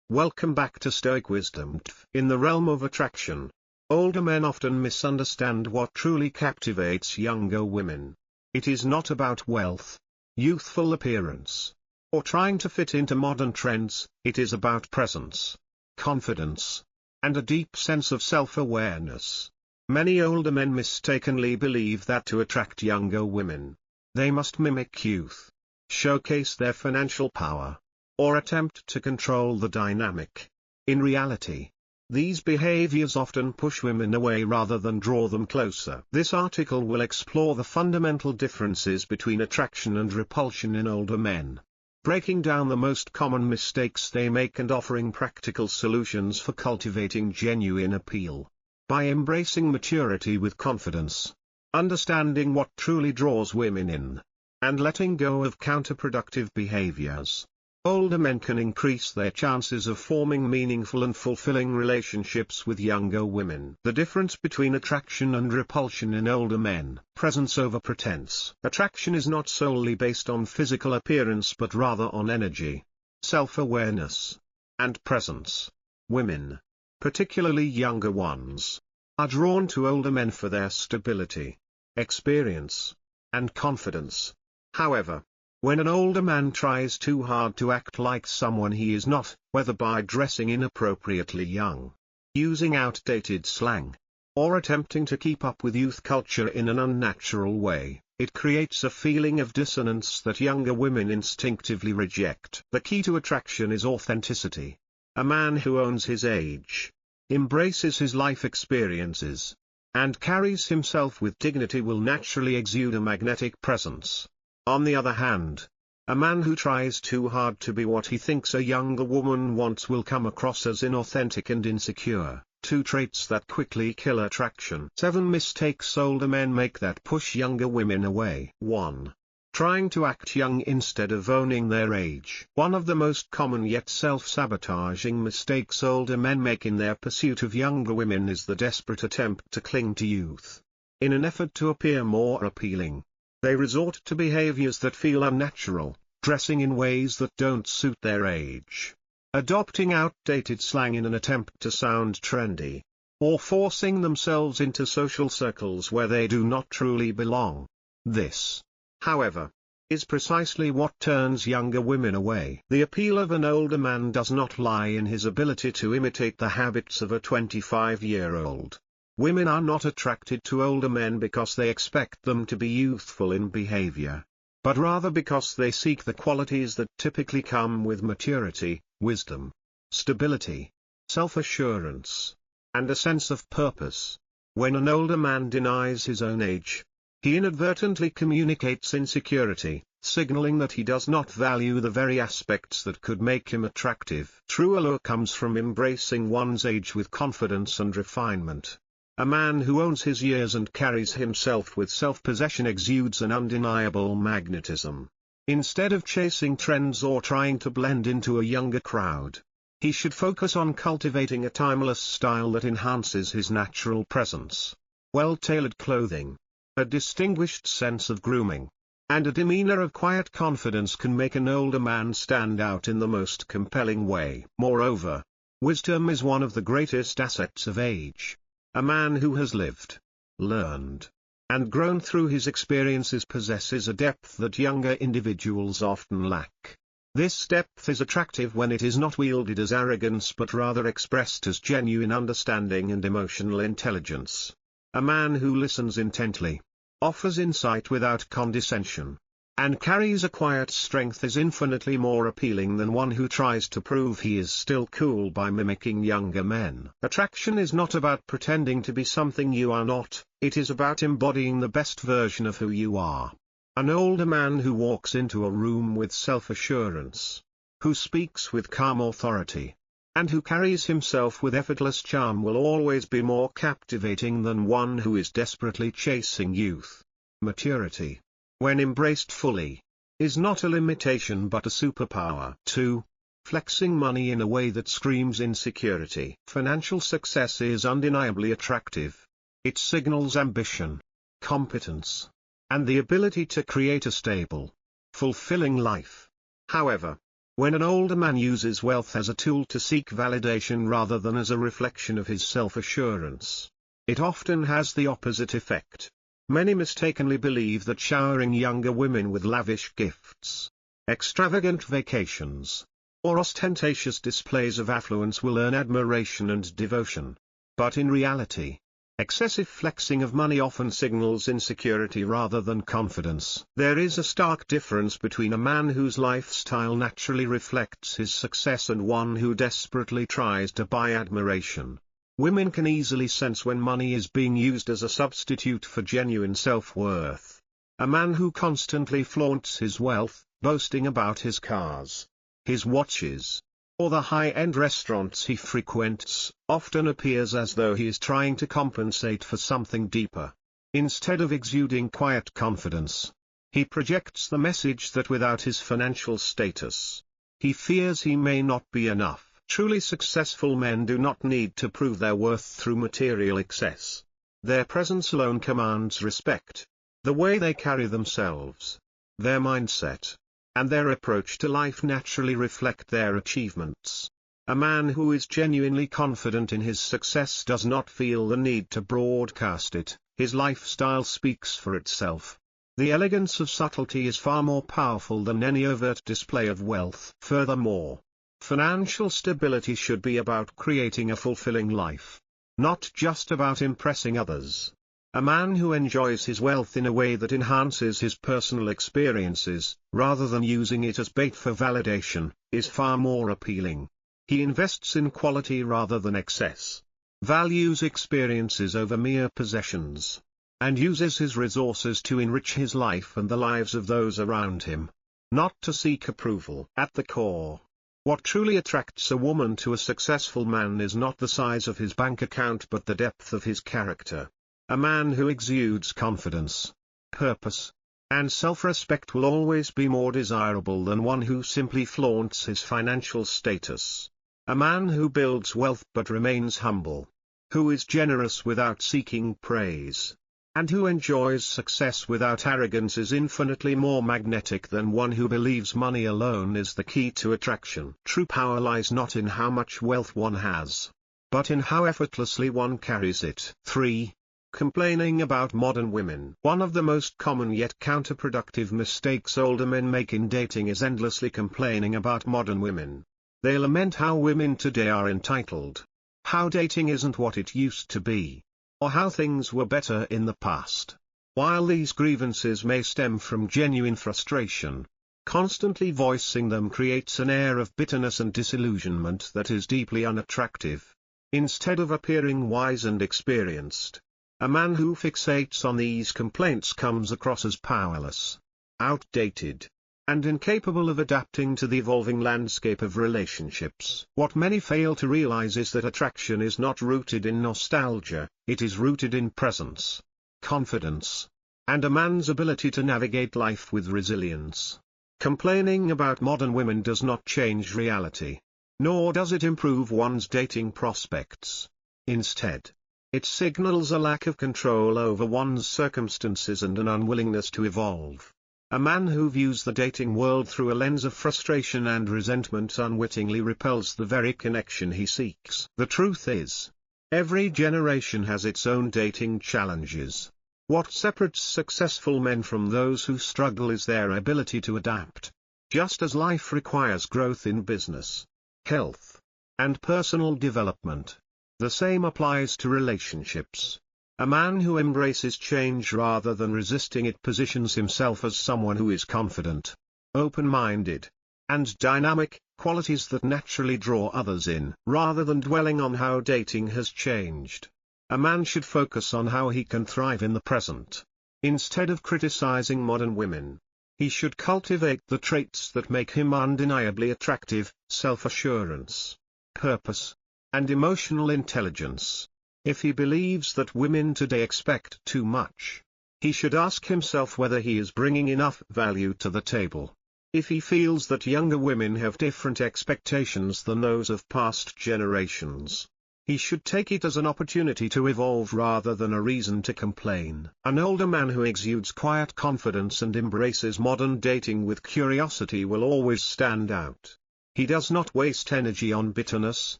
Welcome back to Stoic Wisdomtv. In the realm of attraction, older men often misunderstand what truly captivates younger women. It is not about wealth, youthful appearance, or trying to fit into modern trends. It is about presence, confidence, and a deep sense of self-awareness. Many older men mistakenly believe that to attract younger women, they must mimic youth, showcase their financial power, or attempt to control the dynamic. In reality, these behaviors often push women away rather than draw them closer. This article will explore the fundamental differences between attraction and repulsion in older men, breaking down the most common mistakes they make and offering practical solutions for cultivating genuine appeal. By embracing maturity with confidence, understanding what truly draws women in, and letting go of counterproductive behaviors, older men can increase their chances of forming meaningful and fulfilling relationships with younger women. The difference between attraction and repulsion in older men. Presence over pretense. Attraction is not solely based on physical appearance but rather on energy, self-awareness, and presence. Women, particularly younger ones, are drawn to older men for their stability, experience, and confidence. However, when an older man tries too hard to act like someone he is not, whether by dressing inappropriately young, using outdated slang, or attempting to keep up with youth culture in an unnatural way, it creates a feeling of dissonance that younger women instinctively reject. The key to attraction is authenticity. A man who owns his age, embraces his life experiences, and carries himself with dignity will naturally exude a magnetic presence. On the other hand, a man who tries too hard to be what he thinks a younger woman wants will come across as inauthentic and insecure, two traits that quickly kill attraction. 7 mistakes older men make that push younger women away. 1. Trying to act young instead of owning their age. One of the most common yet self-sabotaging mistakes older men make in their pursuit of younger women is the desperate attempt to cling to youth. In an effort to appear more appealing, they resort to behaviors that feel unnatural, dressing in ways that don't suit their age, adopting outdated slang in an attempt to sound trendy, or forcing themselves into social circles where they do not truly belong. This, however, is precisely what turns younger women away. The appeal of an older man does not lie in his ability to imitate the habits of a 25-year-old. Women are not attracted to older men because they expect them to be youthful in behavior, but rather because they seek the qualities that typically come with maturity, wisdom, stability, self-assurance, and a sense of purpose. When an older man denies his own age, he inadvertently communicates insecurity, signaling that he does not value the very aspects that could make him attractive. True allure comes from embracing one's age with confidence and refinement. A man who owns his years and carries himself with self-possession exudes an undeniable magnetism. Instead of chasing trends or trying to blend into a younger crowd, he should focus on cultivating a timeless style that enhances his natural presence. Well-tailored clothing, a distinguished sense of grooming, and a demeanor of quiet confidence can make an older man stand out in the most compelling way. Moreover, wisdom is one of the greatest assets of age. A man who has lived, learned, and grown through his experiences possesses a depth that younger individuals often lack. This depth is attractive when it is not wielded as arrogance but rather expressed as genuine understanding and emotional intelligence. A man who listens intently, offers insight without condescension, and carries a quiet strength is infinitely more appealing than one who tries to prove he is still cool by mimicking younger men. Attraction is not about pretending to be something you are not, it is about embodying the best version of who you are. An older man who walks into a room with self-assurance, who speaks with calm authority, and who carries himself with effortless charm will always be more captivating than one who is desperately chasing youth. Maturity, when embraced fully, is not a limitation but a superpower. 2. Flexing money in a way that screams insecurity. Financial success is undeniably attractive. It signals ambition, competence, and the ability to create a stable, fulfilling life. However, When an older man uses wealth as a tool to seek validation rather than as a reflection of his self-assurance, it often has the opposite effect. Many mistakenly believe that showering younger women with lavish gifts, extravagant vacations, or ostentatious displays of affluence will earn admiration and devotion. But in reality, excessive flexing of money often signals insecurity rather than confidence. There is a stark difference between a man whose lifestyle naturally reflects his success and one who desperately tries to buy admiration. Women can easily sense when money is being used as a substitute for genuine self-worth. A man who constantly flaunts his wealth, boasting about his cars, his watches, or the high-end restaurants he frequents, often appears as though he is trying to compensate for something deeper. Instead of exuding quiet confidence, he projects the message that without his financial status, he fears he may not be enough. Truly successful men do not need to prove their worth through material excess. Their presence alone commands respect. The way they carry themselves, their mindset, and their approach to life naturally reflect their achievements. A man who is genuinely confident in his success does not feel the need to broadcast it. His lifestyle speaks for itself. The elegance of subtlety is far more powerful than any overt display of wealth. Furthermore, financial stability should be about creating a fulfilling life, not just about impressing others. A man who enjoys his wealth in a way that enhances his personal experiences, rather than using it as bait for validation, is far more appealing. He invests in quality rather than excess, values experiences over mere possessions, and uses his resources to enrich his life and the lives of those around him, not to seek approval. At the core, what truly attracts a woman to a successful man is not the size of his bank account but the depth of his character. A man who exudes confidence, purpose, and self-respect will always be more desirable than one who simply flaunts his financial status. A man who builds wealth but remains humble, who is generous without seeking praise, and who enjoys success without arrogance is infinitely more magnetic than one who believes money alone is the key to attraction. True power lies not in how much wealth one has, but in how effortlessly one carries it. 3. Complaining about modern women. One of the most common yet counterproductive mistakes older men make in dating is endlessly complaining about modern women. They lament how women today are entitled, how dating isn't what it used to be, or how things were better in the past. While these grievances may stem from genuine frustration, constantly voicing them creates an air of bitterness and disillusionment that is deeply unattractive. Instead of appearing wise and experienced, a man who fixates on these complaints comes across as powerless, outdated, and incapable of adapting to the evolving landscape of relationships. What many fail to realize is that attraction is not rooted in nostalgia, it is rooted in presence, confidence, and a man's ability to navigate life with resilience. Complaining about modern women does not change reality, nor does it improve one's dating prospects. Instead, it signals a lack of control over one's circumstances and an unwillingness to evolve. A man who views the dating world through a lens of frustration and resentment unwittingly repels the very connection he seeks. The truth is, every generation has its own dating challenges. What separates successful men from those who struggle is their ability to adapt. Just as life requires growth in business, health, and personal development, the same applies to relationships. A man who embraces change rather than resisting it positions himself as someone who is confident, open-minded, and dynamic, qualities that naturally draw others in. Rather than dwelling on how dating has changed, a man should focus on how he can thrive in the present. Instead of criticizing modern women, he should cultivate the traits that make him undeniably attractive: self-assurance, purpose, and emotional intelligence. If he believes that women today expect too much, he should ask himself whether he is bringing enough value to the table. If he feels that younger women have different expectations than those of past generations, he should take it as an opportunity to evolve rather than a reason to complain. An older man who exudes quiet confidence and embraces modern dating with curiosity will always stand out. He does not waste energy on bitterness,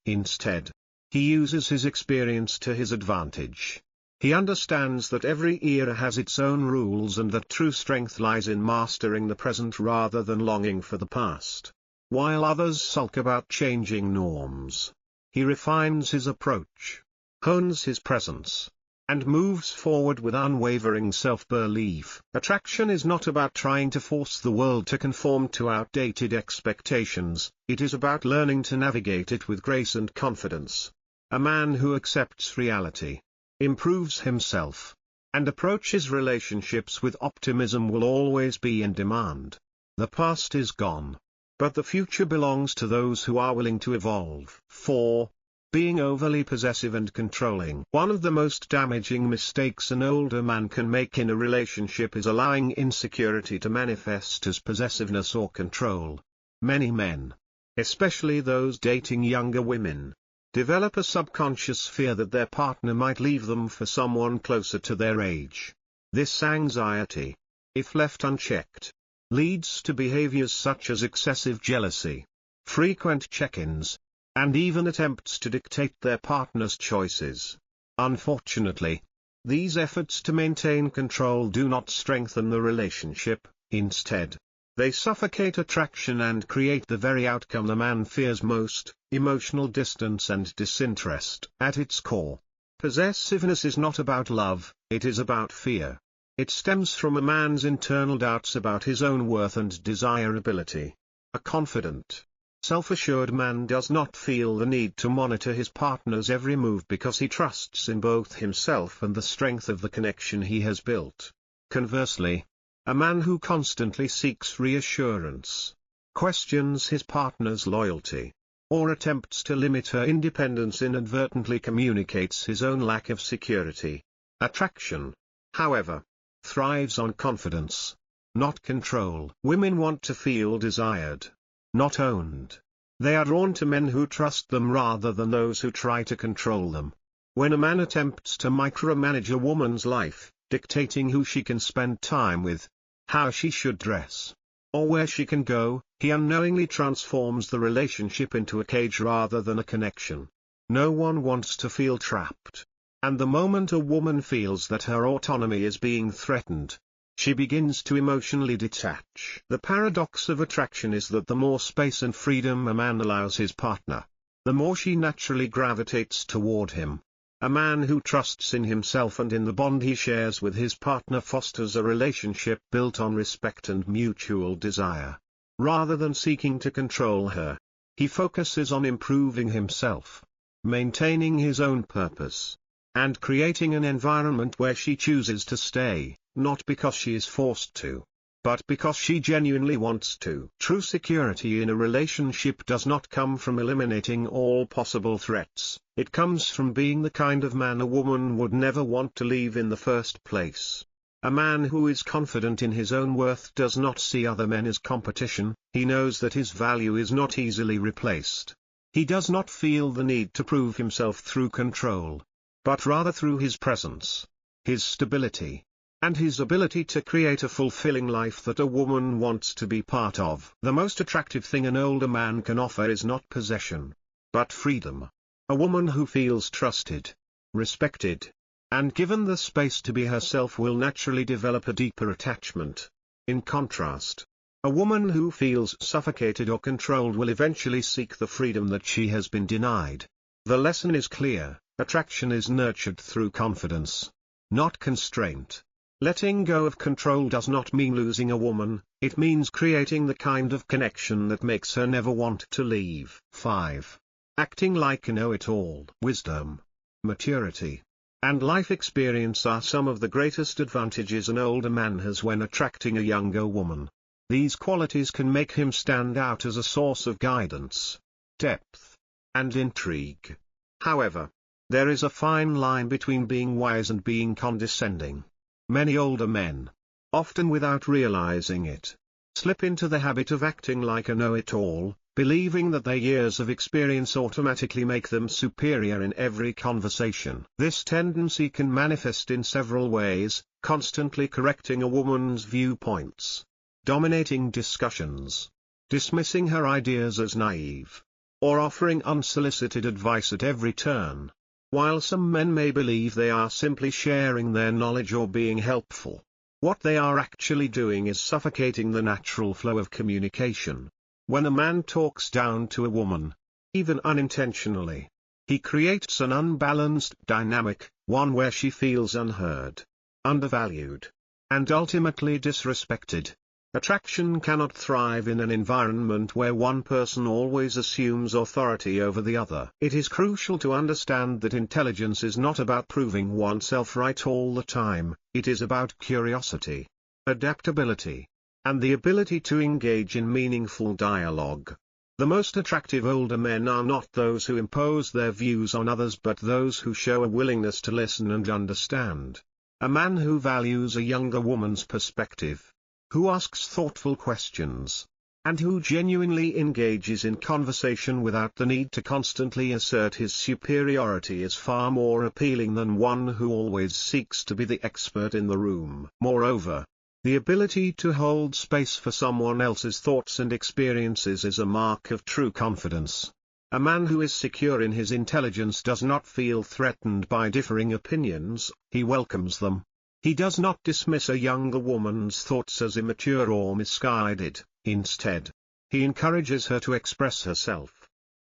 instead, he uses his experience to his advantage. He understands that every era has its own rules and that true strength lies in mastering the present rather than longing for the past. While others sulk about changing norms, he refines his approach, hones his presence, and moves forward with unwavering self-belief. Attraction is not about trying to force the world to conform to outdated expectations, it is about learning to navigate it with grace and confidence. A man who accepts reality, improves himself, and approaches relationships with optimism will always be in demand. The past is gone, but the future belongs to those who are willing to evolve. 4. Being overly possessive and controlling. One of the most damaging mistakes an older man can make in a relationship is allowing insecurity to manifest as possessiveness or control. Many men, especially those dating younger women, develop a subconscious fear that their partner might leave them for someone closer to their age. This anxiety, if left unchecked, leads to behaviors such as excessive jealousy, frequent check-ins, and even attempts to dictate their partner's choices. Unfortunately, these efforts to maintain control do not strengthen the relationship, instead, they suffocate attraction and create the very outcome the man fears most, emotional distance and disinterest. At its core, possessiveness is not about love, it is about fear. It stems from a man's internal doubts about his own worth and desirability. A confident, self-assured man does not feel the need to monitor his partner's every move because he trusts in both himself and the strength of the connection he has built. Conversely, a man who constantly seeks reassurance, questions his partner's loyalty, or attempts to limit her independence inadvertently communicates his own lack of security. Attraction, however, thrives on confidence, not control. Women want to feel desired, not owned. They are drawn to men who trust them rather than those who try to control them. When a man attempts to micromanage a woman's life, dictating who she can spend time with, how she should dress, or where she can go, he unknowingly transforms the relationship into a cage rather than a connection. No one wants to feel trapped. And the moment a woman feels that her autonomy is being threatened, she begins to emotionally detach. The paradox of attraction is that the more space and freedom a man allows his partner, the more she naturally gravitates toward him. A man who trusts in himself and in the bond he shares with his partner fosters a relationship built on respect and mutual desire. Rather than seeking to control her, he focuses on improving himself, maintaining his own purpose, and creating an environment where she chooses to stay, not because she is forced to, but because she genuinely wants to. True security in a relationship does not come from eliminating all possible threats, it comes from being the kind of man a woman would never want to leave in the first place. A man who is confident in his own worth does not see other men as competition, he knows that his value is not easily replaced. He does not feel the need to prove himself through control, but rather through his presence, his stability, and his ability to create a fulfilling life that a woman wants to be part of. The most attractive thing an older man can offer is not possession, but freedom. A woman who feels trusted, respected, and given the space to be herself will naturally develop a deeper attachment. In contrast, a woman who feels suffocated or controlled will eventually seek the freedom that she has been denied. The lesson is clear. Attraction is nurtured through confidence, not constraint. Letting go of control does not mean losing a woman, it means creating the kind of connection that makes her never want to leave. 5. Acting like a know-it-all. Wisdom, maturity, and life experience are some of the greatest advantages an older man has when attracting a younger woman. These qualities can make him stand out as a source of guidance, depth, and intrigue. However, there is a fine line between being wise and being condescending. Many older men, often without realizing it, slip into the habit of acting like a know-it-all, believing that their years of experience automatically make them superior in every conversation. This tendency can manifest in several ways: constantly correcting a woman's viewpoints, dominating discussions, dismissing her ideas as naive, or offering unsolicited advice at every turn. While some men may believe they are simply sharing their knowledge or being helpful, what they are actually doing is suffocating the natural flow of communication. When a man talks down to a woman, even unintentionally, he creates an unbalanced dynamic, one where she feels unheard, undervalued, and ultimately disrespected. Attraction cannot thrive in an environment where one person always assumes authority over the other. It is crucial to understand that intelligence is not about proving oneself right all the time, it is about curiosity, adaptability, and the ability to engage in meaningful dialogue. The most attractive older men are not those who impose their views on others but those who show a willingness to listen and understand. A man who values a younger woman's perspective, who asks thoughtful questions, and who genuinely engages in conversation without the need to constantly assert his superiority is far more appealing than one who always seeks to be the expert in the room. Moreover, the ability to hold space for someone else's thoughts and experiences is a mark of true confidence. A man who is secure in his intelligence does not feel threatened by differing opinions, he welcomes them. He does not dismiss a younger woman's thoughts as immature or misguided. Instead, he encourages her to express herself,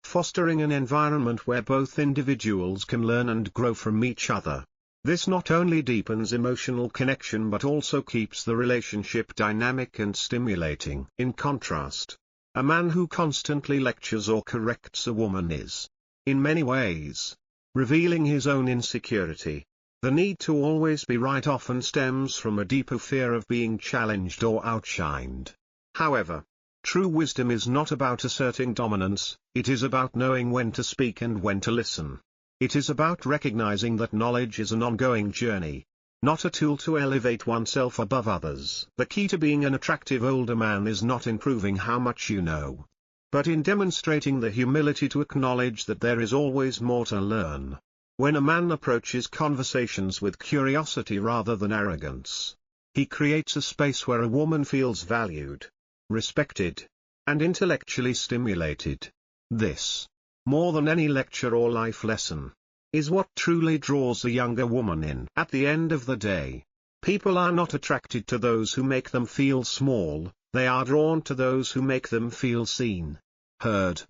fostering an environment where both individuals can learn and grow from each other. This not only deepens emotional connection but also keeps the relationship dynamic and stimulating. In contrast, a man who constantly lectures or corrects a woman is, in many ways, revealing his own insecurity. The need to always be right often stems from a deeper fear of being challenged or outshined. However, true wisdom is not about asserting dominance, it is about knowing when to speak and when to listen. It is about recognizing that knowledge is an ongoing journey, not a tool to elevate oneself above others. The key to being an attractive older man is not in proving how much you know, but in demonstrating the humility to acknowledge that there is always more to learn. When a man approaches conversations with curiosity rather than arrogance, he creates a space where a woman feels valued, respected, and intellectually stimulated. This, more than any lecture or life lesson, is what truly draws a younger woman in. At the end of the day, people are not attracted to those who make them feel small, they are drawn to those who make them feel seen, heard,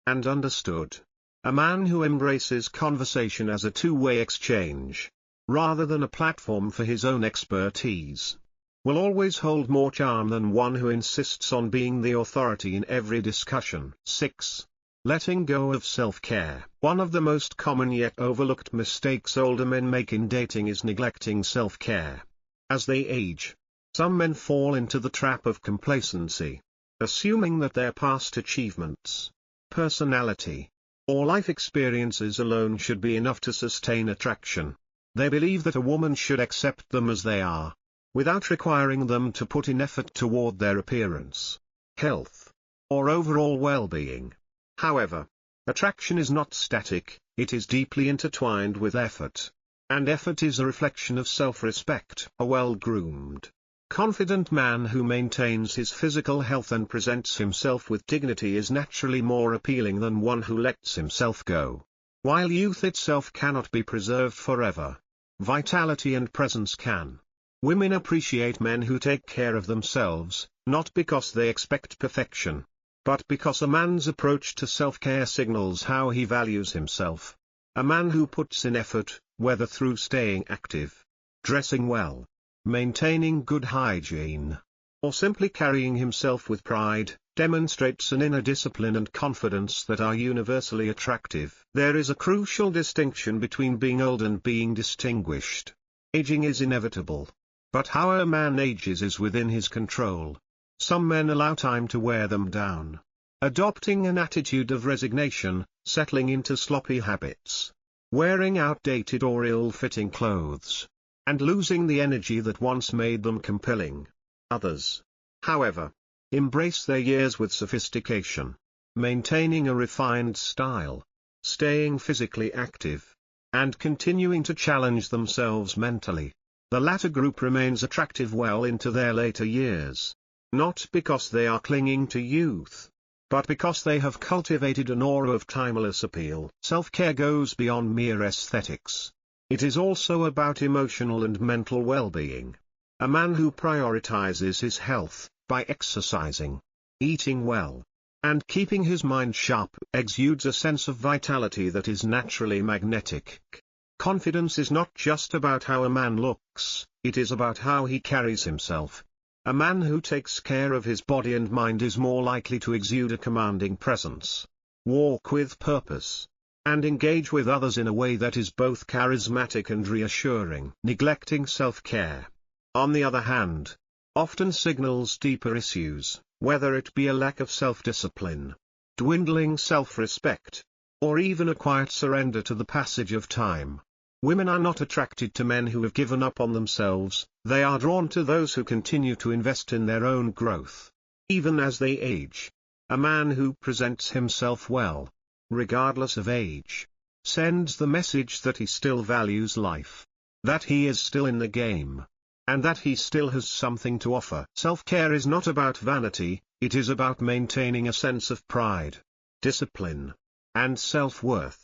and understood. A man who embraces conversation as a two-way exchange, rather than a platform for his own expertise, will always hold more charm than one who insists on being the authority in every discussion. 6. Letting go of self-care. One of the most common yet overlooked mistakes older men make in dating is neglecting self-care. As they age, some men fall into the trap of complacency, assuming that their past achievements, personality, or life experiences alone should be enough to sustain attraction. They believe that a woman should accept them as they are, without requiring them to put in effort toward their appearance, health, or overall well-being. However, attraction is not static, it is deeply intertwined with effort. And effort is a reflection of self-respect. A well-groomed, confident man who maintains his physical health and presents himself with dignity is naturally more appealing than one who lets himself go. While youth itself cannot be preserved forever, vitality and presence can. Women appreciate men who take care of themselves, not because they expect perfection, but because a man's approach to self-care signals how he values himself. A man who puts in effort, whether through staying active, dressing well, maintaining good hygiene, or simply carrying himself with pride, demonstrates an inner discipline and confidence that are universally attractive. There is a crucial distinction between being old and being distinguished. Aging is inevitable, but how a man ages is within his control. Some men allow time to wear them down, adopting an attitude of resignation, settling into sloppy habits, wearing outdated or ill-fitting clothes, and losing the energy that once made them compelling. Others, however, embrace their years with sophistication, maintaining a refined style, staying physically active, and continuing to challenge themselves mentally. The latter group remains attractive well into their later years. not because they are clinging to youth, but because they have cultivated an aura of timeless appeal. Self-care goes beyond mere aesthetics. It is also about emotional and mental well-being. A man who prioritizes his health, by exercising, eating well, and keeping his mind sharp, exudes a sense of vitality that is naturally magnetic. Confidence is not just about how a man looks, it is about how he carries himself. A man who takes care of his body and mind is more likely to exude a commanding presence, walk with purpose, and engage with others in a way that is both charismatic and reassuring. Neglecting self-care, on the other hand, often signals deeper issues, whether it be a lack of self-discipline, dwindling self-respect, or even a quiet surrender to the passage of time. Women are not attracted to men who have given up on themselves, they are drawn to those who continue to invest in their own growth, even as they age. A man who presents himself well, regardless of age, sends the message that he still values life, that he is still in the game, and that he still has something to offer. Self-care is not about vanity, it is about maintaining a sense of pride, discipline, and self-worth.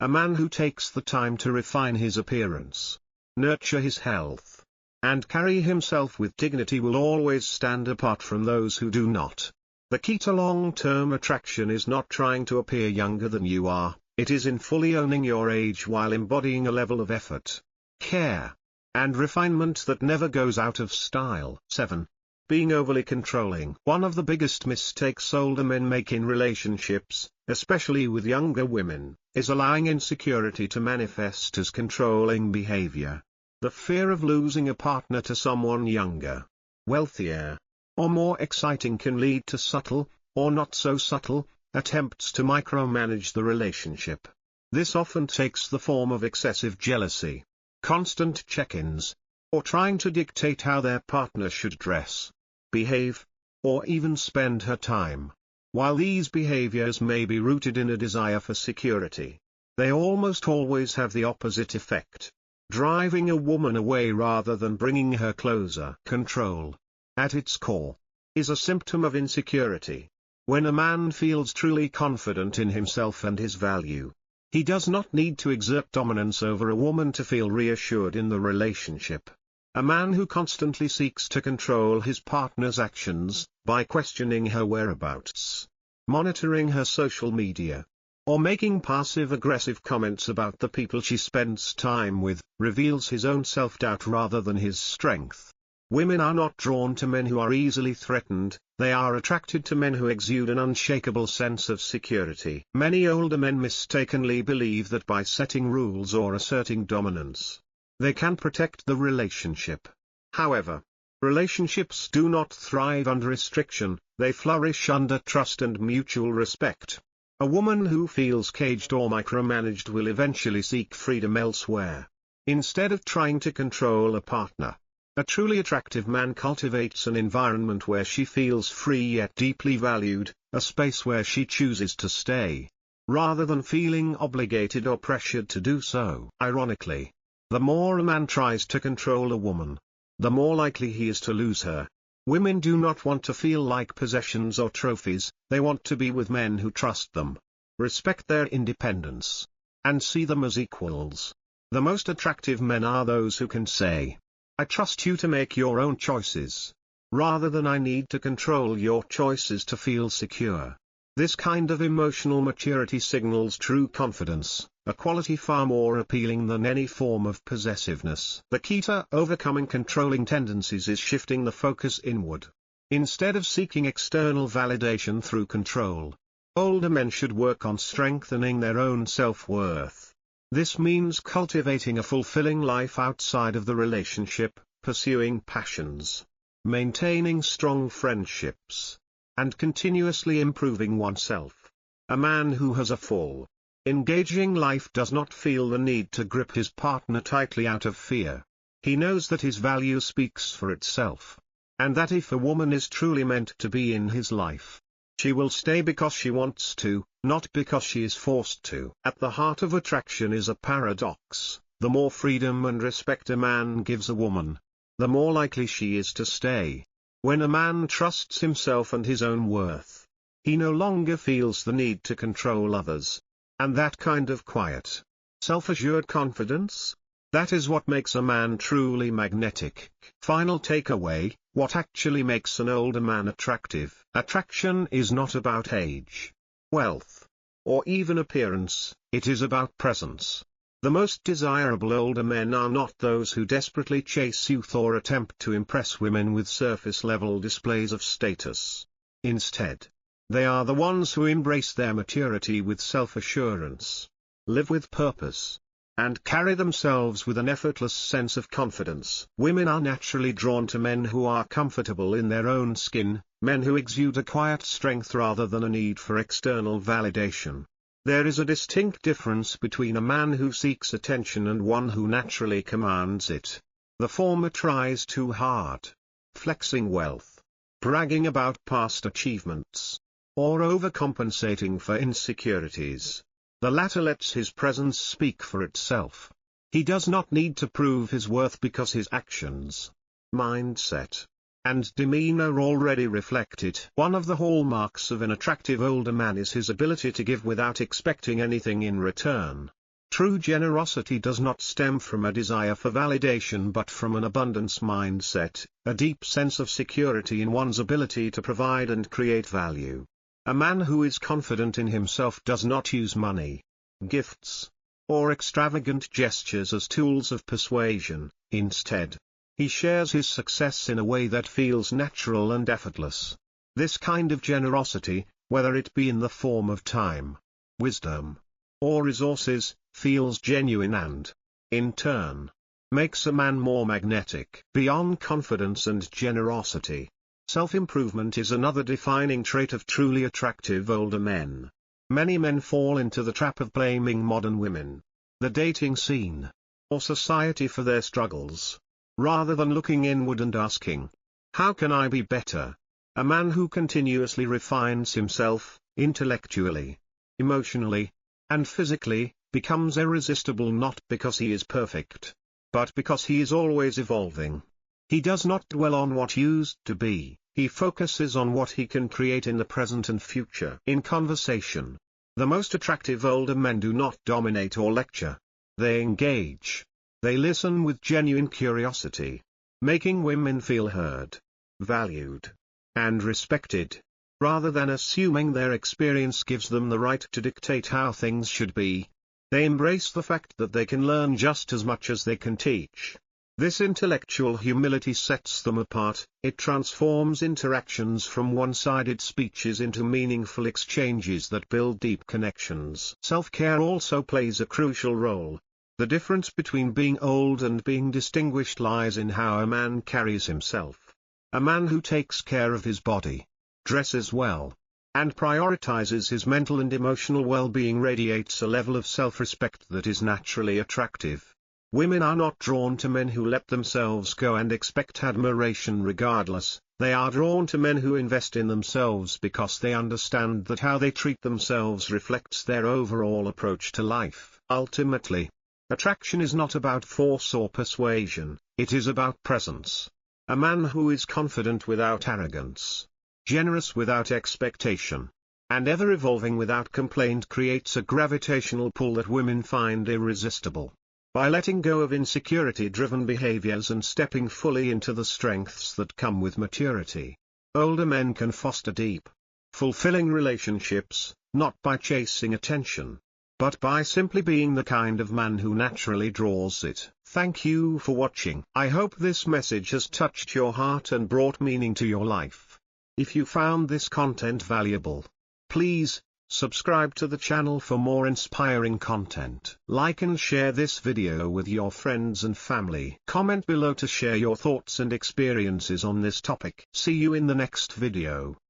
A man who takes the time to refine his appearance, nurture his health, and carry himself with dignity will always stand apart from those who do not. The key to long-term attraction is not trying to appear younger than you are, it is in fully owning your age while embodying a level of effort, care, and refinement that never goes out of style. 7. Being overly controlling. One of the biggest mistakes older men make in relationships, especially with younger women, is allowing insecurity to manifest as controlling behavior. The fear of losing a partner to someone younger, wealthier, or more exciting can lead to subtle, or not so subtle, attempts to micromanage the relationship. This often takes the form of excessive jealousy, constant check-ins, or trying to dictate how their partner should dress, behave, or even spend her time. While these behaviors may be rooted in a desire for security, they almost always have the opposite effect, driving a woman away rather than bringing her closer. Control, at its core, is a symptom of insecurity. When a man feels truly confident in himself and his value, he does not need to exert dominance over a woman to feel reassured in the relationship. A man who constantly seeks to control his partner's actions, by questioning her whereabouts, monitoring her social media, or making passive-aggressive comments about the people she spends time with, reveals his own self-doubt rather than his strength. Women are not drawn to men who are easily threatened, they are attracted to men who exude an unshakable sense of security. Many older men mistakenly believe that by setting rules or asserting dominance, they can protect the relationship. However, relationships do not thrive under restriction, they flourish under trust and mutual respect. A woman who feels caged or micromanaged will eventually seek freedom elsewhere, instead of trying to control a partner. A truly attractive man cultivates an environment where she feels free yet deeply valued, a space where she chooses to stay, rather than feeling obligated or pressured to do so. Ironically, the more a man tries to control a woman, the more likely he is to lose her. Women do not want to feel like possessions or trophies, they want to be with men who trust them, respect their independence, and see them as equals. The most attractive men are those who can say, "I trust you to make your own choices, rather than I need to control your choices to feel secure." This kind of emotional maturity signals true confidence, a quality far more appealing than any form of possessiveness. The key to overcoming controlling tendencies is shifting the focus inward. Instead of seeking external validation through control, older men should work on strengthening their own self-worth. This means cultivating a fulfilling life outside of the relationship, pursuing passions, maintaining strong friendships, and continuously improving oneself. A man who has a full, engaging life does not feel the need to grip his partner tightly out of fear. He knows that his value speaks for itself, and that if a woman is truly meant to be in his life, she will stay because she wants to, not because she is forced to. At the heart of attraction is a paradox. The more freedom and respect a man gives a woman, the more likely she is to stay. When a man trusts himself and his own worth, he no longer feels the need to control others. And that kind of quiet, self-assured confidence, that is what makes a man truly magnetic. Final takeaway: what actually makes an older man attractive? Attraction is not about age, wealth, or even appearance, it is about presence. The most desirable older men are not those who desperately chase youth or attempt to impress women with surface-level displays of status. Instead, they are the ones who embrace their maturity with self-assurance, live with purpose, and carry themselves with an effortless sense of confidence. Women are naturally drawn to men who are comfortable in their own skin, men who exude a quiet strength rather than a need for external validation. There is a distinct difference between a man who seeks attention and one who naturally commands it. The former tries too hard, flexing wealth, bragging about past achievements, or overcompensating for insecurities. The latter lets his presence speak for itself. He does not need to prove his worth because his actions, mindset, and demeanor already reflect it. One of the hallmarks of an attractive older man is his ability to give without expecting anything in return. True generosity does not stem from a desire for validation but from an abundance mindset, a deep sense of security in one's ability to provide and create value. A man who is confident in himself does not use money, gifts, or extravagant gestures as tools of persuasion. Instead, he shares his success in a way that feels natural and effortless. This kind of generosity, whether it be in the form of time, wisdom, or resources, feels genuine and, in turn, makes a man more magnetic. Beyond confidence and generosity, self-improvement is another defining trait of truly attractive older men. Many men fall into the trap of blaming modern women, the dating scene, or society for their struggles, rather than looking inward and asking, how can I be better? A man who continuously refines himself, intellectually, emotionally, and physically, becomes irresistible not because he is perfect, but because he is always evolving. He does not dwell on what used to be, he focuses on what he can create in the present and future. In conversation, the most attractive older men do not dominate or lecture. They engage. They listen with genuine curiosity, making women feel heard, valued, and respected, rather than assuming their experience gives them the right to dictate how things should be. They embrace the fact that they can learn just as much as they can teach. This intellectual humility sets them apart. It transforms interactions from one-sided speeches into meaningful exchanges that build deep connections. Self-care also plays a crucial role. The difference between being old and being distinguished lies in how a man carries himself. A man who takes care of his body, dresses well, and prioritizes his mental and emotional well-being radiates a level of self-respect that is naturally attractive. Women are not drawn to men who let themselves go and expect admiration regardless. They are drawn to men who invest in themselves because they understand that how they treat themselves reflects their overall approach to life. Ultimately, attraction is not about force or persuasion, it is about presence. A man who is confident without arrogance, generous without expectation, and ever-evolving without complaint creates a gravitational pull that women find irresistible. By letting go of insecurity-driven behaviors and stepping fully into the strengths that come with maturity, older men can foster deep, fulfilling relationships, not by chasing attention, but by simply being the kind of man who naturally draws it. Thank you for watching. I hope this message has touched your heart and brought meaning to your life. If you found this content valuable, please subscribe to the channel for more inspiring content. Like and share this video with your friends and family. Comment below to share your thoughts and experiences on this topic. See you in the next video.